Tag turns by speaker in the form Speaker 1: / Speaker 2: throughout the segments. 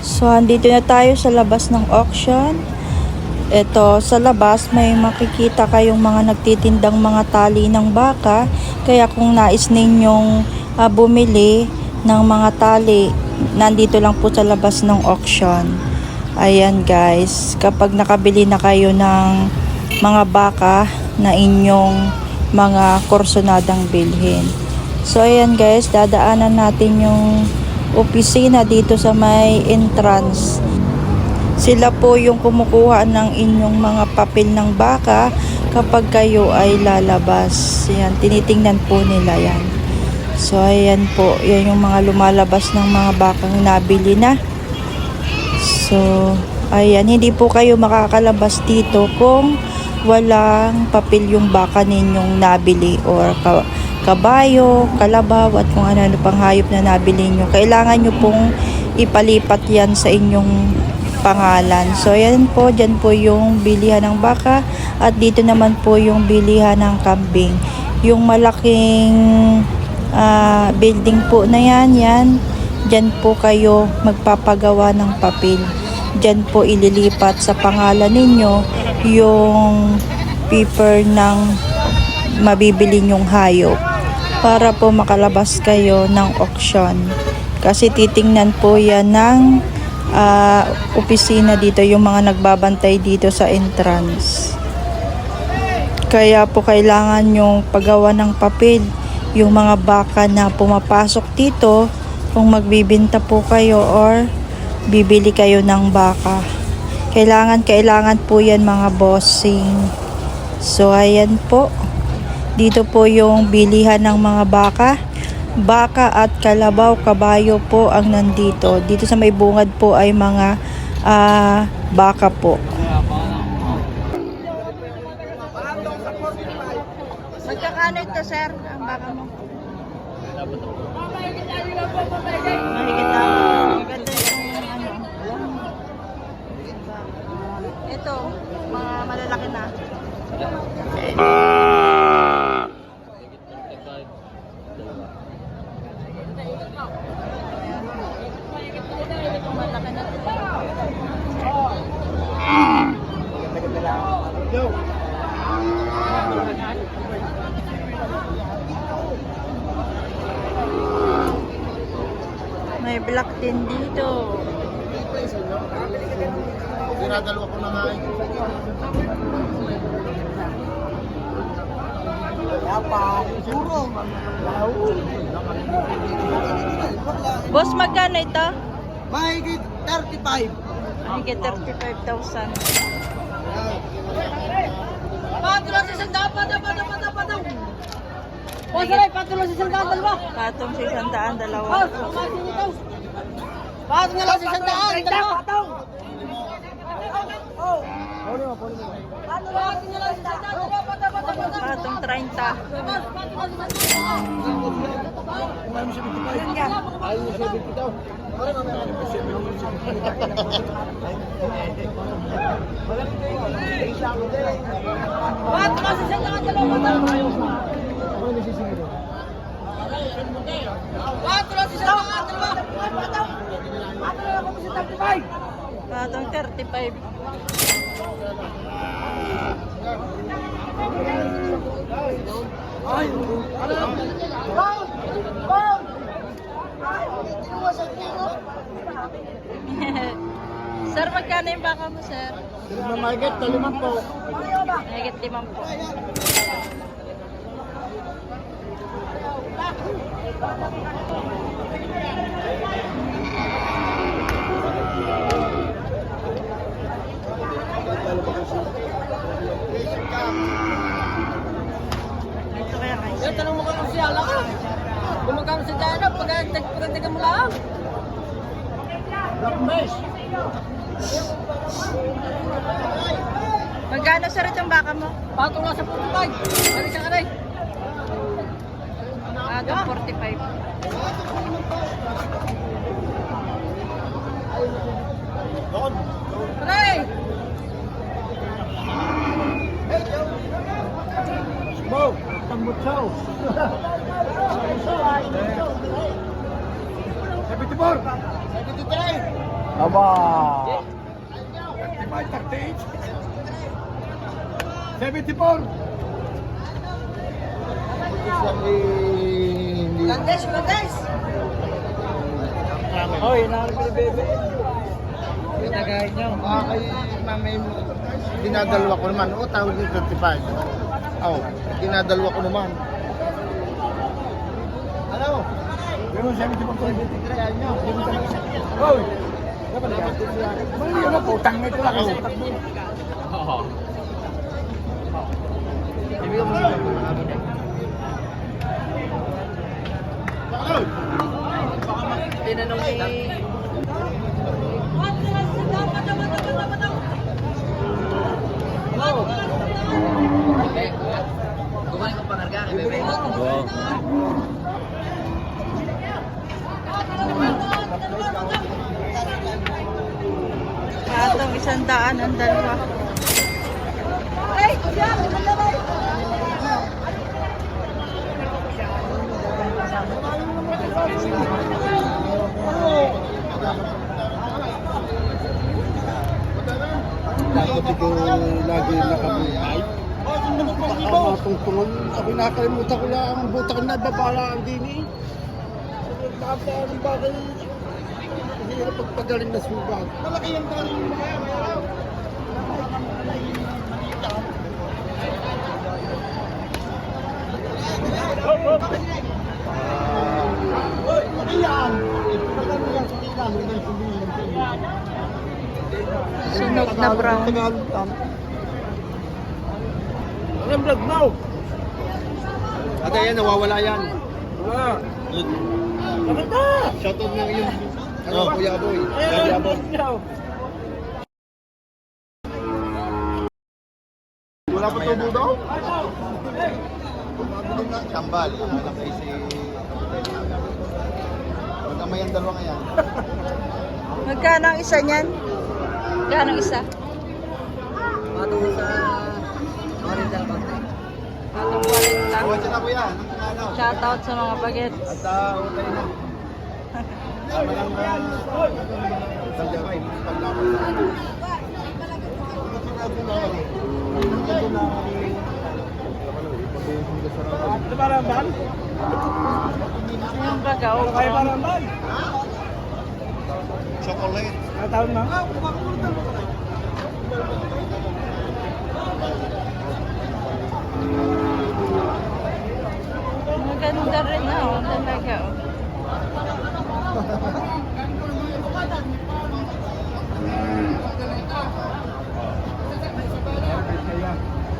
Speaker 1: So, andito na tayo sa labas ng auction. Ito, sa labas may makikita kayong mga nagtitindang mga tali ng baka. Kaya kung nais ninyong bumili ng mga tali, nandito lang po sa labas ng auction. Ayan guys, kapag nakabili na kayo ng mga baka na inyong mga kursonadang bilhin. So ayan guys, dadaanan natin yung opisina dito sa may entrance. Sila po yung kumukuha ng inyong mga papel ng baka kapag kayo ay lalabas. Yan, tinitingnan po nila yan. So ayan po, yan yung mga lumalabas ng mga bakang nabili na. So ayan, hindi po kayo makakalabas dito kung walang papel yung baka ninyong nabili or kabayo, kalabaw at kung ano-ano pang hayop na nabili nyo. Kailangan nyo pong ipalipat yan sa inyong pangalan. So ayan po, dyan po yung bilihan ng baka at dito naman po yung bilihan ng kambing. Yung malaking building po na yan, dyan po kayo magpapagawa ng papel. Dyan po ililipat sa pangalan ninyo yung paper ng mabibili nyong hayop para po makalabas kayo ng auction. Kasi titingnan po yan ng opisina dito, yung mga nagbabantay dito sa entrance. Kaya po kailangan yung paggawa ng papel yung mga baka na pumapasok dito kung magbibinta po kayo or bibili kayo ng baka. Kailangan po yan mga bossing. So ayan po, dito po yung bilihan ng mga baka at kalabaw, kabayo po ang nandito. Dito sa may bungad po ay mga baka po. Magkakano ito sir, ang baka mo? Mahigit na. Maganda yung ito, mga malalaki na. May black tin dito.
Speaker 2: Dinadalawa ko na nga eh.
Speaker 1: Boss, magkano ito?
Speaker 2: Mahigit 35.
Speaker 1: Mahigit 35,000.
Speaker 3: Patulong sa isang daan, patulong. Boss, aray, patulong sa isang daan, dalawa.
Speaker 1: Patong sa 100, dalawa.
Speaker 3: Boss, kumasin ito. Patulong sa isang daan, dalawa. Patulong sa isang daan, dalawa.
Speaker 1: Patong 30.
Speaker 3: Patulong sa isang daan, dalawa. Patulong sa isang daan, dalawa. Patulong ako sa 35.
Speaker 1: Patong 35. Sir, magkano yung baka mo, sir?
Speaker 2: Mahigit 5 po.
Speaker 1: Mahigit 5 po. Ito kaya kayo.
Speaker 3: Yan, tanong mo kung siya lang ka. Kung magkano sa daan, pagkagdagan mo lang.
Speaker 1: Magkano, sir, itong baka mo?
Speaker 3: Patong lang sa 45. Aray siyang aray.
Speaker 1: Patong 45.
Speaker 3: Aray!
Speaker 2: Bo, tambot saw. 74. 73. Aba. 74.
Speaker 3: Landes, landes!
Speaker 2: Hoy, nakalap ni Bebe.
Speaker 3: Pinagahin nyo.
Speaker 2: Kay mamay mo, dinadalwa ko naman. O, tawag yung 35. Dinadalwa ko naman. Ano? Pero 74 ko rin. Kaya nyo. Hoy! Dapat ka. Mali yun na, putang nito lang. Oo. Ibigay mo siya.
Speaker 3: Tinanong ni... Kumain ko pangarga kay Bebe.
Speaker 1: Atong 100 ang dalawa.
Speaker 2: Dapat ikaw lagi nakabuhay. Baka matungtungan. Ako nakalimutan ko lang ang buta ko na babalaan din eh. Baka ang bagay. Hindi na pagpagaling na sugat. Malaki yung galing mo kaya.
Speaker 1: Sunog na brown.
Speaker 2: Anong vlog mo? Ate yan, nawawala yan. Bakit na? Shoutout ng iyong Kuya Boy. Kuya Boy. Wala pa tubo daw? Mabili na. Kambal. Alam kayo si... Magkamay ang dalawa nga yan.
Speaker 1: Magkano ang isa niyan? Magkano ang isa?
Speaker 3: Patong sa... Oriental Conte.
Speaker 1: Atong 40 lang.
Speaker 2: Huwag siya na kuya. Ano?
Speaker 1: Shoutout sa mga bagets.
Speaker 2: At utay na. Sama lang na... Saljabay. Paglaban na. Ito ba ramban?
Speaker 1: Yung bagaw.
Speaker 2: Kaya ba ramban? Chocolate. Tawag na?
Speaker 1: Maganda rin na, oh. Talaga, oh.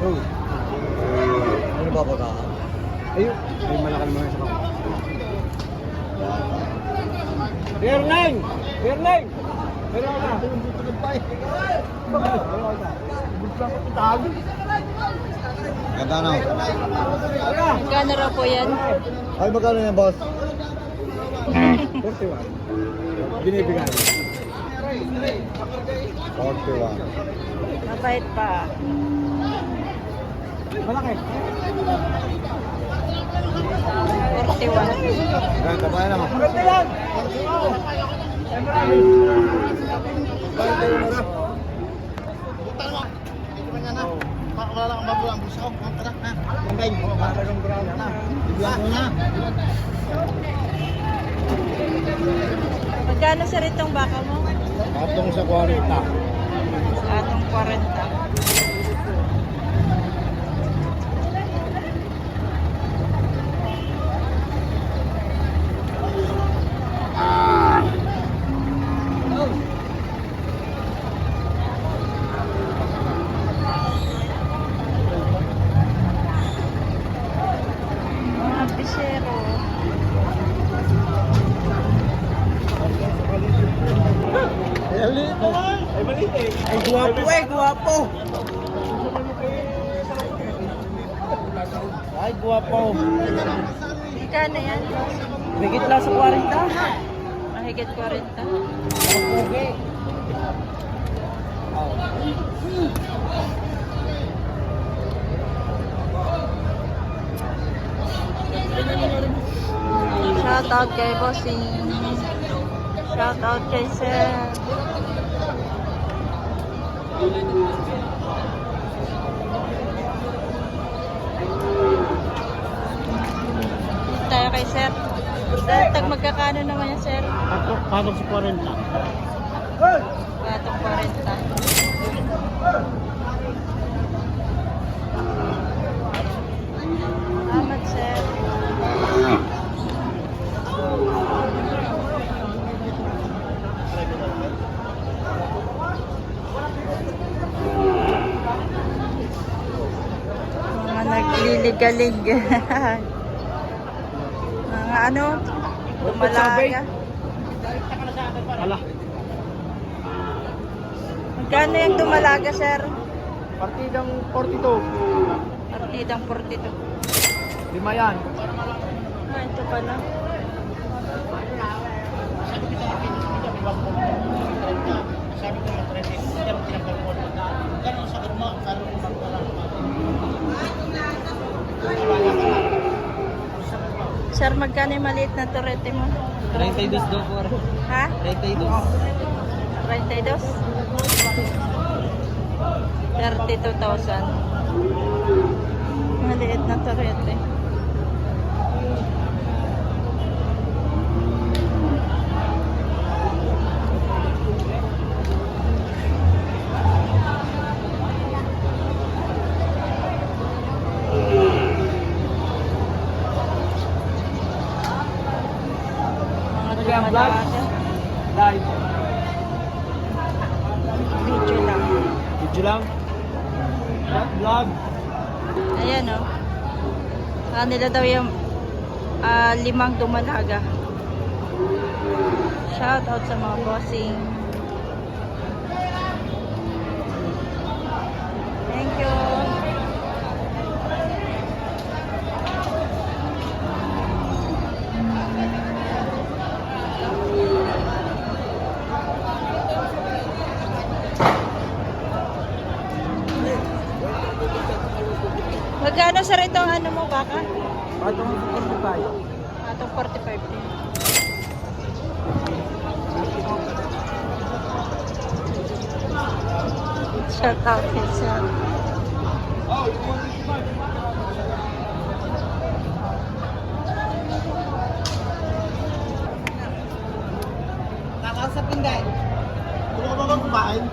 Speaker 2: Oh. Ano ba ba? Ayun. Ay, malakal mo sa ako. Beer 9! Beer 9! Pero na. Ganda na.
Speaker 1: Magkano raw po yan?
Speaker 2: Ay, magkano yan, boss? 41. Binibigay. 41.
Speaker 1: Mabait pa.
Speaker 2: Malaki.
Speaker 1: 41.
Speaker 2: Ganda ba yan? Maganda yan! Wala lang ang bago ang busa ko. Ang tarak na. Ang gain. Oo, parang brown na. Bigyan ko na.
Speaker 1: Magkano sa ritong baka mo?
Speaker 2: Atong sa 40.
Speaker 1: Atong 40. Mga pisero.
Speaker 2: Ay, maliit eh. Ay, guwapo eh, guwapo. Ay, guwapo.
Speaker 1: Magkano yan?
Speaker 2: Bigit lang sa 40.
Speaker 1: Mahigit 40.
Speaker 2: Okay.
Speaker 1: Shout out kay Bossing. Shout out kay Sir. kay sir. Sir, tag magkakano naman yan, sir?
Speaker 2: Pasok si 40.
Speaker 1: Patong 40. Salamat, sir. Mga nagliligalig. Mga ano? Dumalaga.
Speaker 2: Hala.
Speaker 1: Magkano yung dumalaga, sir?
Speaker 2: Partidang 42.
Speaker 1: Partidang 42.
Speaker 2: 5 yan.
Speaker 1: Ah, ito pala. Sir, magkano yung maliit na turete mo?
Speaker 3: 32 daw po.
Speaker 1: Ha?
Speaker 3: 32.
Speaker 1: 32? 32,000. Maliit na turete. Mga dumalaga.
Speaker 2: Live.
Speaker 1: Video lang.
Speaker 2: Video lang. Vlog.
Speaker 1: Ayan o. Nila daw yung 5 dumalaga. Shout out sa mga bossing. Thank you. Magkano sa rito ang ano mo, baka?
Speaker 2: Patong 45.
Speaker 1: Atong 45 din. Shout out pizza.
Speaker 3: Nakausap Inday.
Speaker 2: Kung ka ba kumain?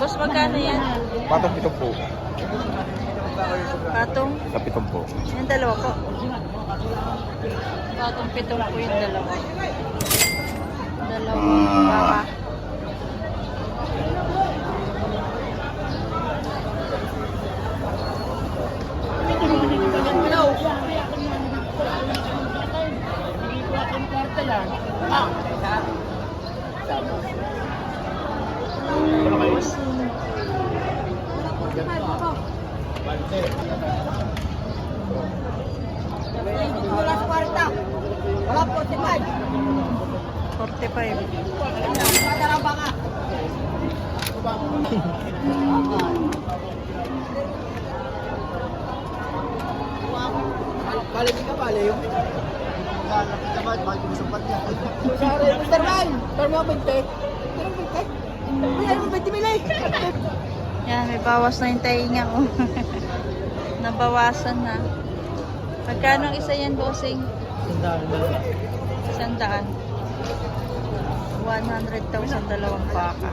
Speaker 1: Boss, magkano yan?
Speaker 4: Patong 7 po.
Speaker 1: Patong?
Speaker 4: Sa 7 po.
Speaker 1: Yung dalawa po. Patong 7 po yung dalawa. Dalawang baka.
Speaker 3: Wala sa kwarta. Wala po, 45.
Speaker 1: 45.
Speaker 3: Padaraba ka. Balik ka balik yung. Mr. Man, pero mo 20. May 20 mili.
Speaker 1: Yan, may bawas na yung tainga ko. Nabawasan na. Magkano ang isa yan, bossing? 100,000. 100,000 dalawang baka.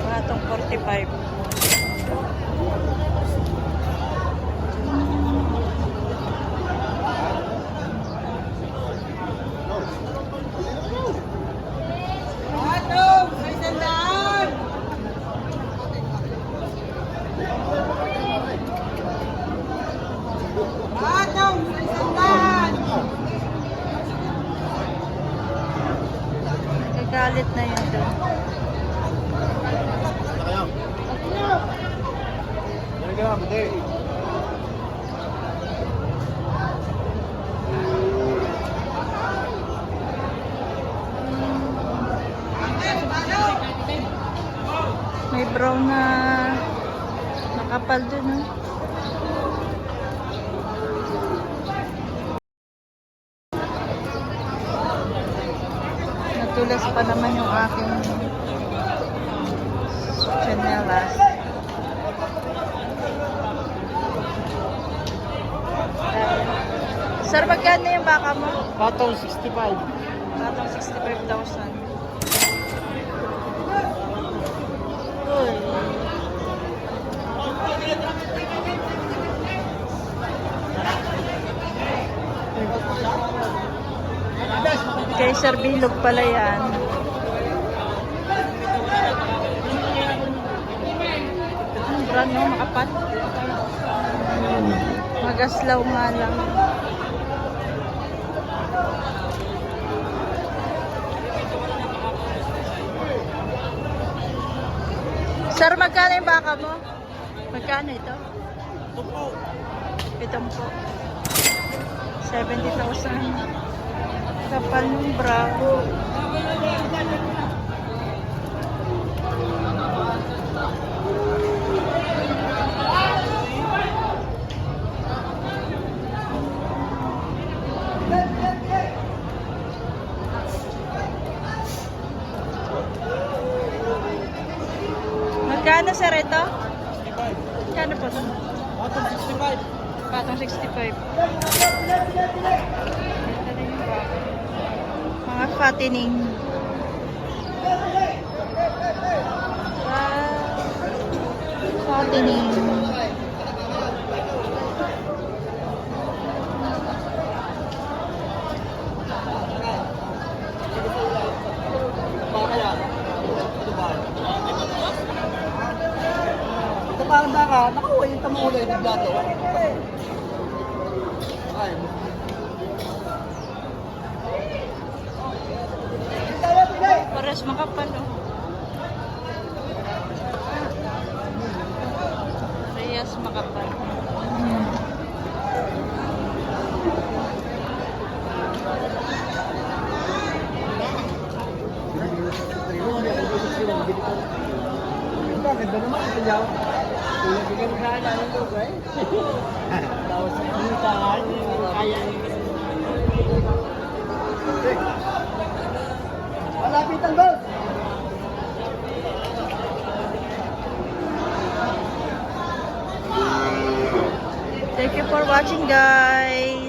Speaker 1: Patong 45.
Speaker 3: Atong, may sandaan. Atong, may sandaan.
Speaker 1: Nagagalit na yun doon. brown na nakapal dun. Oh. Natulas pa naman yung aking chanelas. Sir, magkano yung baka mo?
Speaker 2: Patong 65.
Speaker 1: Patong 65,000. Uy. Kay Sir Bilog pala yan. Ang brand no, makapat. Magaslaw nga lang. Sir, magkano yung baka mo? Magkano ito? 70. 70,000. Kapal ng bravo. Magkano sir ito? Magkano po?
Speaker 2: Patong 65.
Speaker 1: Patong 65. Mga fattening. Fattening.
Speaker 3: Ito parang baka, nakuha yung tamulo yung plato. Ay,
Speaker 1: Pares makapal oh. Parehas makapal.
Speaker 3: bakit ba naman ito yaw? Kung bigyan mo sana ng lugo eh. Tapos hindi ka kaya. Malapitan boss!
Speaker 1: Thank you for watching guys.